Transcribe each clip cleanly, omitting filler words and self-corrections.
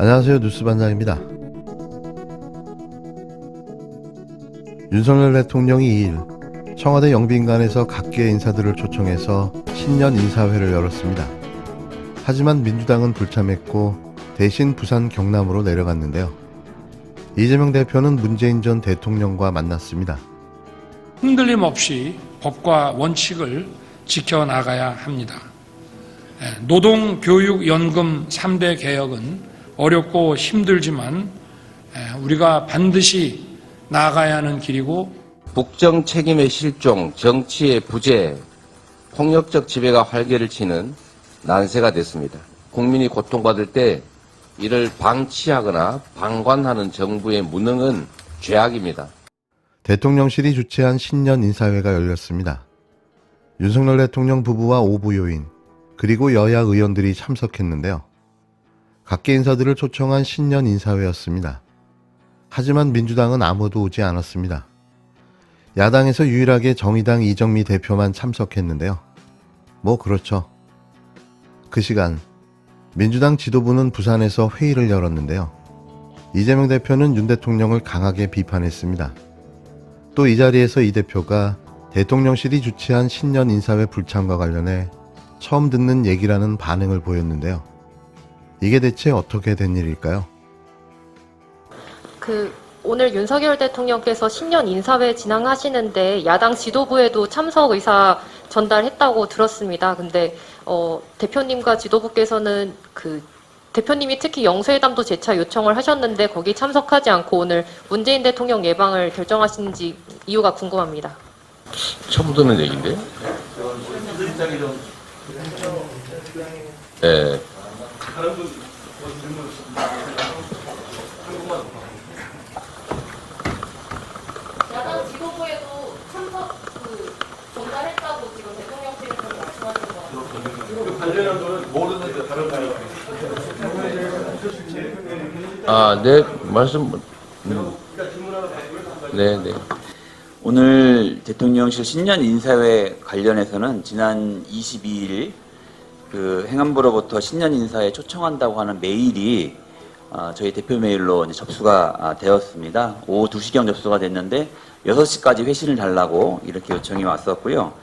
안녕하세요. 뉴스반장입니다. 윤석열 대통령이 2일 청와대 영빈관에서 각계 인사들을 초청해서 신년 인사회를 열었습니다. 하지만 민주당은 불참했고 대신 부산 경남으로 내려갔는데요. 이재명 대표는 문재인 전 대통령과 만났습니다. 흔들림 없이 법과 원칙을 지켜나가야 합니다. 노동, 교육, 연금 3대 개혁은 어렵고 힘들지만 우리가 반드시 나아가야 하는 길이고, 국정 책임의 실종, 정치의 부재, 폭력적 지배가 활개를 치는 난세가 됐습니다. 국민이 고통받을 때 이를 방치하거나 방관하는 정부의 무능은 죄악입니다. 대통령실이 주최한 신년 인사회가 열렸습니다. 윤석열 대통령 부부와 5부 요인, 그리고 여야 의원들이 참석했는데요. 각계 인사들을 초청한 신년 인사회였습니다. 하지만 민주당은 아무도 오지 않았습니다. 야당에서 유일하게 정의당 이정미 대표만 참석했는데요. 그렇죠. 그 시간 민주당 지도부는 부산에서 회의를 열었는데요. 이재명 대표는 윤 대통령을 강하게 비판했습니다. 또 이 자리에서 이 대표가 대통령실이 주최한 신년 인사회 불참과 관련해 처음 듣는 얘기라는 반응을 보였는데요. 이게 대체 어떻게 된 일일까요? 오늘 윤석열 대통령께서 신년 인사회 진행하시는데 야당 지도부에도 참석 의사 전달했다고 들었습니다. 근데 대표님과 지도부께서는 대표님이 특히 영수회담도 재차 요청을 하셨는데 거기 참석하지 않고 오늘 문재인 대통령 예방을 결정하시는지 이유가 궁금합니다. 처음 듣는 얘기인데? 네. 야당 지도부에도 참석 전달했다고 지금 대통령실에서 말씀하신 것 같아요. 관련한 거는 모르는데 다른 거예요. 네, 말씀, 네. 오늘 대통령실 신년 인사회 관련해서는 지난 22일 행안부로부터 신년 인사에 초청한다고 하는 메일이 저희 대표 메일로 이제 접수가 되었습니다. 오후 2시경 접수가 됐는데 6시까지 회신을 달라고 이렇게 요청이 왔었고요.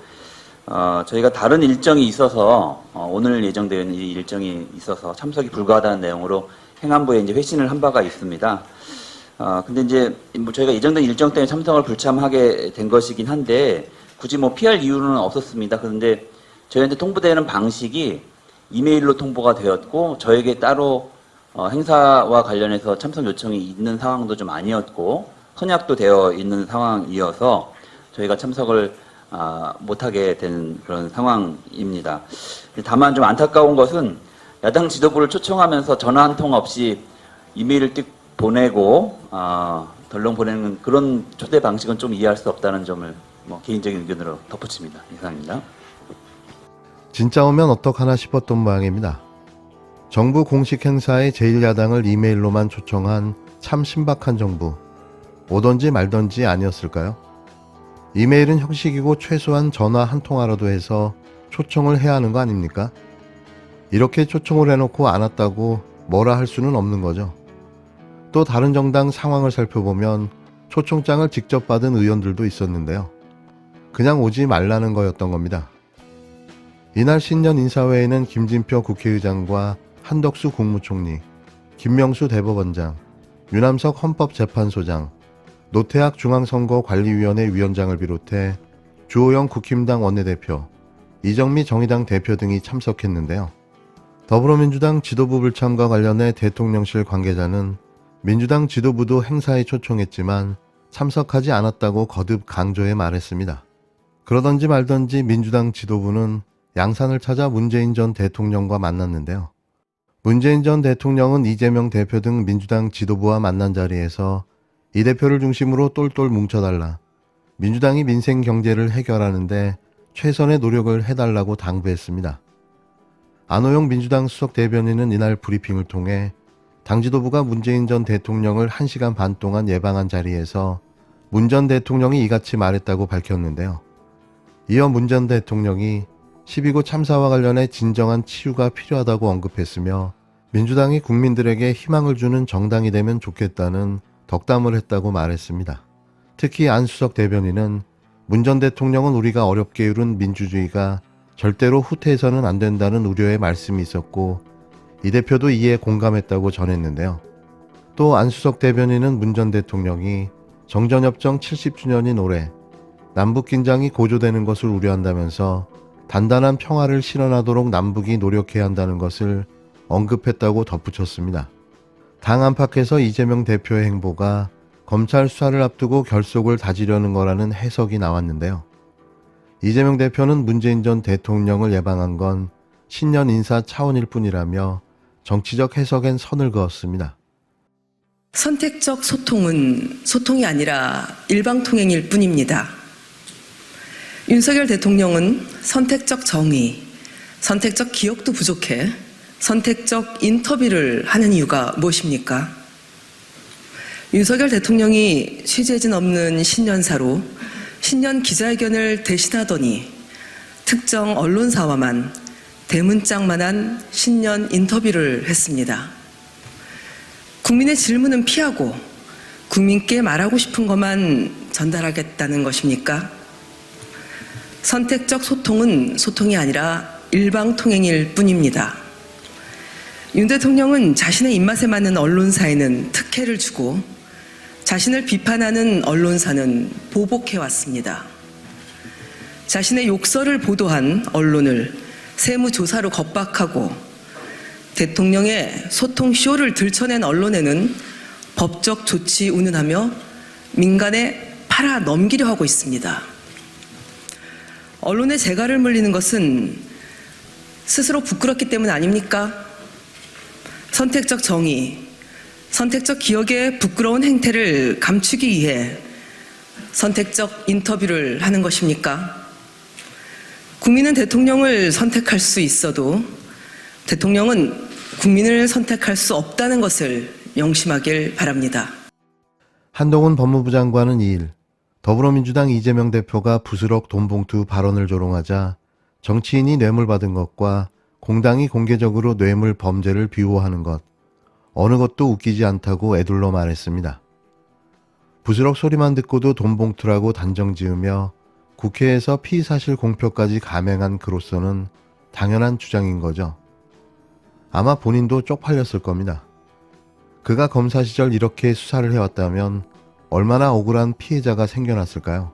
저희가 다른 일정이 있어서 오늘 예정되어 있는 이 일정이 있어서 참석이 불가하다는 내용으로 행안부에 이제 회신을 한 바가 있습니다. 근데 이제 저희가 예정된 일정 때문에 참석을 불참하게 된 것이긴 한데 굳이 피할 이유는 없었습니다. 그런데 저희한테 통보되는 방식이 이메일로 통보가 되었고 저에게 따로 행사와 관련해서 참석 요청이 있는 상황도 좀 아니었고 선약도 되어 있는 상황이어서 저희가 참석을 못하게 된 그런 상황입니다. 다만 좀 안타까운 것은 야당 지도부를 초청하면서 전화 한 통 없이 이메일을 띡 보내고 덜렁 보내는 그런 초대 방식은 좀 이해할 수 없다는 점을 개인적인 의견으로 덧붙입니다. 이상입니다. 진짜 오면 어떡하나 싶었던 모양입니다. 정부 공식 행사에 제1야당을 이메일로만 초청한 참 신박한 정부. 오던지 말던지 아니었을까요? 이메일은 형식이고 최소한 전화 한 통화라도 해서 초청을 해야 하는 거 아닙니까? 이렇게 초청을 해놓고 안 왔다고 뭐라 할 수는 없는 거죠. 또 다른 정당 상황을 살펴보면 초청장을 직접 받은 의원들도 있었는데요. 그냥 오지 말라는 거였던 겁니다. 이날 신년 인사회에는 김진표 국회의장과 한덕수 국무총리, 김명수 대법원장, 유남석 헌법재판소장, 노태학 중앙선거관리위원회 위원장을 비롯해 주호영 국힘당 원내대표, 이정미 정의당 대표 등이 참석했는데요. 더불어민주당 지도부 불참과 관련해 대통령실 관계자는 민주당 지도부도 행사에 초청했지만 참석하지 않았다고 거듭 강조해 말했습니다. 그러던지 말던지 민주당 지도부는 양산을 찾아 문재인 전 대통령과 만났는데요. 문재인 전 대통령은 이재명 대표 등 민주당 지도부와 만난 자리에서 이 대표를 중심으로 똘똘 뭉쳐달라, 민주당이 민생 경제를 해결하는데 최선의 노력을 해달라고 당부했습니다. 안호영 민주당 수석 대변인은 이날 브리핑을 통해 당 지도부가 문재인 전 대통령을 1시간 반 동안 예방한 자리에서 문 전 대통령이 이같이 말했다고 밝혔는데요. 이어 문 전 대통령이 12구 참사와 관련해 진정한 치유가 필요하다고 언급했으며 민주당이 국민들에게 희망을 주는 정당이 되면 좋겠다는 덕담을 했다고 말했습니다. 특히 안수석 대변인은 문 전 대통령은 우리가 어렵게 이룬 민주주의가 절대로 후퇴해서는 안 된다는 우려의 말씀이 있었고 이 대표도 이에 공감했다고 전했는데요. 또 안수석 대변인은 문 전 대통령이 정전협정 70주년인 올해 남북 긴장이 고조되는 것을 우려한다면서 단단한 평화를 실현하도록 남북이 노력해야 한다는 것을 언급했다고 덧붙였습니다. 당 안팎에서 이재명 대표의 행보가 검찰 수사를 앞두고 결속을 다지려는 거라는 해석이 나왔는데요. 이재명 대표는 문재인 전 대통령을 예방한 건 신년 인사 차원일 뿐이라며 정치적 해석엔 선을 그었습니다. 선택적 소통은 소통이 아니라 일방통행일 뿐입니다. 윤석열 대통령은 선택적 정의, 선택적 기억도 부족해 선택적 인터뷰를 하는 이유가 무엇입니까? 윤석열 대통령이 취재진 없는 신년사로 신년 기자회견을 대신하더니 특정 언론사와만 대문짝만한 신년 인터뷰를 했습니다. 국민의 질문은 피하고 국민께 말하고 싶은 것만 전달하겠다는 것입니까? 선택적 소통은 소통이 아니라 일방통행일 뿐입니다. 윤 대통령은 자신의 입맛에 맞는 언론사에는 특혜를 주고 자신을 비판하는 언론사는 보복해왔습니다. 자신의 욕설을 보도한 언론을 세무조사로 겁박하고 대통령의 소통쇼를 들춰낸 언론에는 법적 조치 운운하며 민간에 팔아 넘기려 하고 있습니다. 언론의 재갈을 물리는 것은 스스로 부끄럽기 때문 아닙니까? 선택적 정의, 선택적 기억의 부끄러운 행태를 감추기 위해 선택적 인터뷰를 하는 것입니까? 국민은 대통령을 선택할 수 있어도 대통령은 국민을 선택할 수 없다는 것을 명심하길 바랍니다. 한동훈 법무부 장관은 2일 더불어민주당 이재명 대표가 부스럭 돈봉투 발언을 조롱하자 정치인이 뇌물 받은 것과 공당이 공개적으로 뇌물 범죄를 비호하는 것, 어느 것도 웃기지 않다고 애둘러 말했습니다. 부스럭 소리만 듣고도 돈봉투라고 단정 지으며 국회에서 피의사실 공표까지 감행한 그로서는 당연한 주장인 거죠. 아마 본인도 쪽팔렸을 겁니다. 그가 검사 시절 이렇게 수사를 해왔다면 얼마나 억울한 피해자가 생겨났을까요?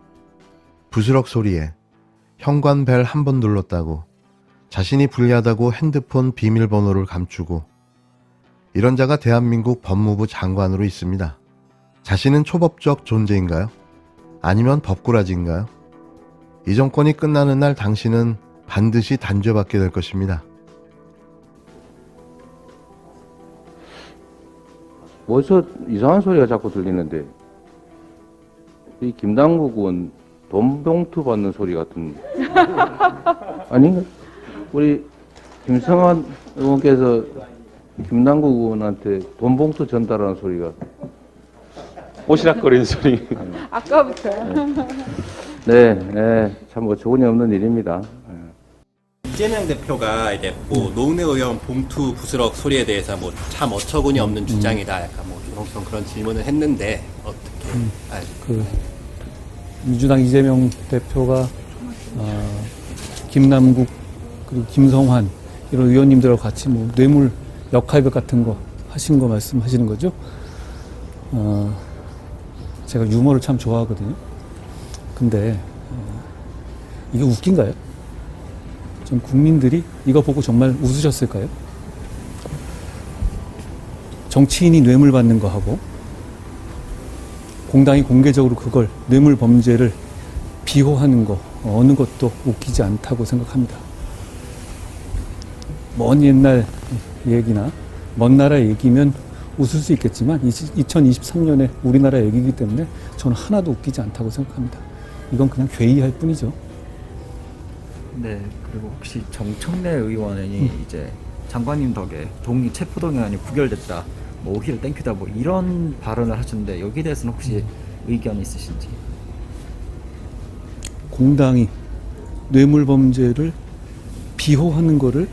부스럭 소리에 현관 벨 한 번 눌렀다고, 자신이 불리하다고 핸드폰 비밀번호를 감추고, 이런 자가 대한민국 법무부 장관으로 있습니다. 자신은 초법적 존재인가요? 아니면 법꾸라지인가요? 이 정권이 끝나는 날 당신은 반드시 단죄받게 될 것입니다. 뭐저 이상한 소리가 자꾸 들리는데 이 김남국 의원 돈봉투 받는 소리 같은 아닌가? 우리 김성환 의원께서 김남국 의원한테 돈봉투 전달하는 소리가 오시락거리는 소리. 아까부터요. 네, 참 뭐 좋은 이 없는 일입니다. 이재명 대표가 이제 뭐 노은혜 의원 봉투 부스럭 소리에 대해서 뭐 참 어처구니 없는 주장이다, 약간 뭐 조롱성 그런 질문을 했는데 어떻게? 그 민주당 이재명 대표가 김남국 그리고 김성환 이런 의원님들하고 같이 뭐 뇌물 역할극 같은 거 하신 거 말씀하시는 거죠? 제가 유머를 참 좋아하거든요. 근데 이게 웃긴가요? 좀 국민들이 이거 보고 정말 웃으셨을까요? 정치인이 뇌물 받는 거 하고 공당이 공개적으로 그걸 뇌물 범죄를 비호하는 거 어느 것도 웃기지 않다고 생각합니다. 먼 옛날 얘기나 먼 나라 얘기면 웃을 수 있겠지만 2023년에 우리나라 얘기이기 때문에 저는 하나도 웃기지 않다고 생각합니다. 이건 그냥 괴이할 뿐이죠. 네, 그리고 혹시 정청래 의원이 이제 장관님 덕에 체포동의안이 부결됐다, 뭐 오히려 땡큐다, 뭐 이런 발언을 하셨는데 여기에 대해서는 혹시 의견이 있으신지? 공당이 뇌물 범죄를 비호하는 거를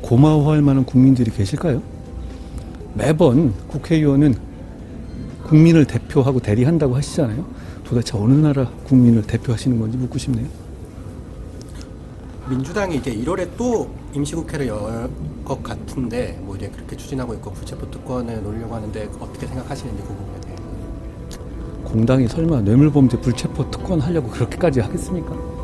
고마워할 만한 국민들이 계실까요? 매번 국회의원은 국민을 대표하고 대리한다고 하시잖아요. 도대체 어느 나라 국민을 대표하시는 건지 묻고 싶네요. 민주당이 이제 1월에 또 임시국회를 열 것 같은데 뭐 이제 그렇게 추진하고 있고 불체포 특권을 노리려고 하는데 어떻게 생각하시는지 그 부분에 대해. 공당이 설마 뇌물범죄 불체포 특권 하려고 그렇게까지 하겠습니까?